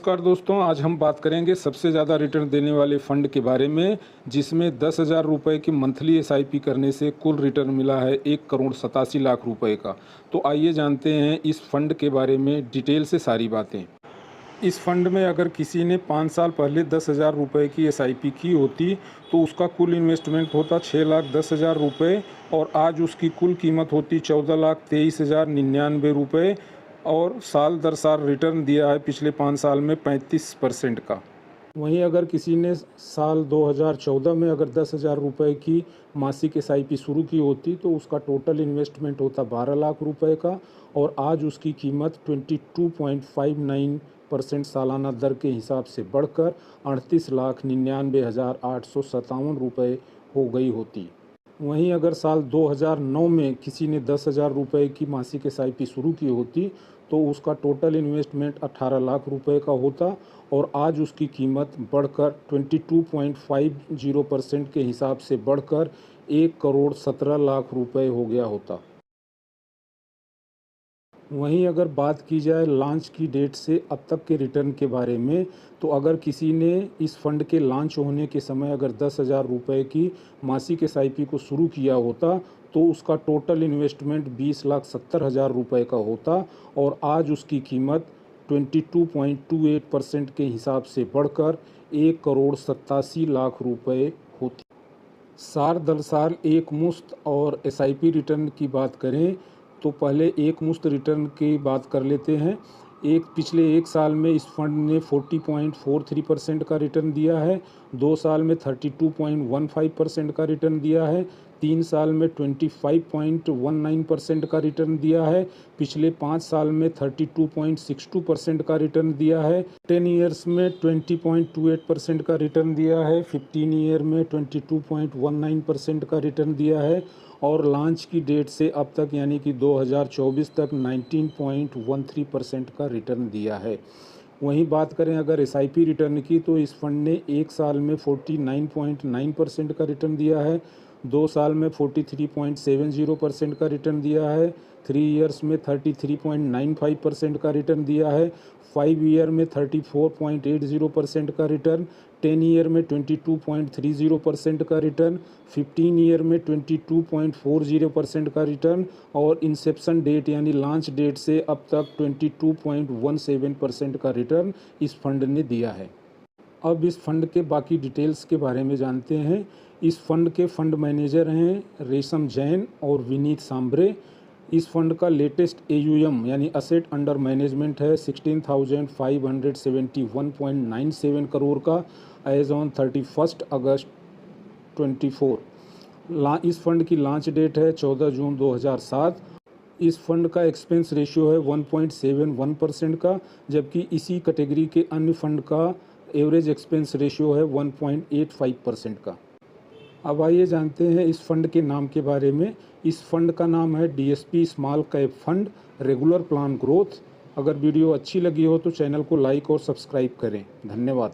नमस्कार दोस्तों, आज हम बात करेंगे सबसे ज़्यादा रिटर्न देने वाले फ़ंड के बारे में, जिसमें 10,000 रुपये की मंथली एसआईपी करने से कुल रिटर्न मिला है 1,87,00,000 रुपये का। तो आइए जानते हैं इस फ़ंड के बारे में डिटेल से सारी बातें। इस फ़ंड में अगर किसी ने 5 साल पहले 10,000 रुपये की एसआईपी की होती तो उसका कुल इन्वेस्टमेंट होता 6,10,000 रुपये और आज उसकी कुल कीमत होती 14,23,099 रुपये और साल दर साल रिटर्न दिया है पिछले 5 साल में 35% का। वहीं अगर किसी ने साल 2014 में अगर 10,000 रुपये की मासिक एसआईपी शुरू की होती तो उसका टोटल इन्वेस्टमेंट होता 12 लाख रुपए का और आज उसकी कीमत 22.59% सालाना दर के हिसाब से बढ़कर 38,99,857 रुपये हो गई होती। वहीं अगर साल 2009 में किसी ने 10,000 रुपये की मासिक एसआईपी शुरू की होती तो उसका टोटल इन्वेस्टमेंट 18 लाख रुपए का होता और आज उसकी कीमत बढ़कर 22.50% के हिसाब से बढ़कर 1,17,00,000 रुपये हो गया होता। वहीं अगर बात की जाए लॉन्च की डेट से अब तक के रिटर्न के बारे में, तो अगर किसी ने इस फंड के लॉन्च होने के समय अगर 10,000 रुपये की मासिक एसआईपी को शुरू किया होता तो उसका टोटल इन्वेस्टमेंट 20,70,000 रुपये का होता और आज उसकी कीमत 22.28% के हिसाब से बढ़कर 1,87,00,000 रुपये होती। साल दर साल एक मुश्त और एसआईपी रिटर्न की बात करें तो पहले एक मुश्त रिटर्न की बात कर लेते हैं। पिछले एक साल में इस फंड ने 40.43% का रिटर्न दिया है, 2 साल में 32.15% का रिटर्न दिया है, 3 साल में 25.19% का रिटर्न दिया है, पिछले 5 साल में 32.62% का रिटर्न दिया है, 10 ईयर्स में 20.28% का रिटर्न दिया है, 15 ईयर में 22.19% का रिटर्न दिया है और लॉन्च की डेट से अब तक यानी कि 2024 तक 19.13% का रिटर्न दिया है। वहीं बात करें अगर एसआईपी रिटर्न की तो इस फंड ने एक साल में 49.9% का रिटर्न दिया है, 2 साल में 43.70% का रिटर्न दिया है, 3 ईयर्स में 33.95% का रिटर्न दिया है, 5 ईयर में 34.80% का रिटर्न, 10 ईयर में 22.30% का रिटर्न, 15 ईयर में 22.40% का रिटर्न और इंसेप्शन डेट यानी लॉन्च डेट से अब तक 22.17% का रिटर्न इस फंड ने दिया है। अब इस फंड के बाकी डिटेल्स के बारे में जानते हैं। इस फंड के फंड मैनेजर हैं रेशम जैन और विनीत सांबरे। इस फंड का लेटेस्ट AUM यानी असेट अंडर मैनेजमेंट है 16,571.97 करोड़ का एज ऑन 31 अगस्त 24। इस फंड की लॉन्च डेट है 14 जून 2007। इस फंड का एक्सपेंस रेशियो है 1.71% का, जबकि इसी कैटेगरी के अन्य फंड का एवरेज एक्सपेंस रेशियो है 1.85% का। अब आइए जानते हैं इस फंड के नाम के बारे में। इस फंड का नाम है DSP small cap fund regular plan growth. अगर वीडियो अच्छी लगी हो तो चैनल को लाइक और सब्सक्राइब करें। धन्यवाद।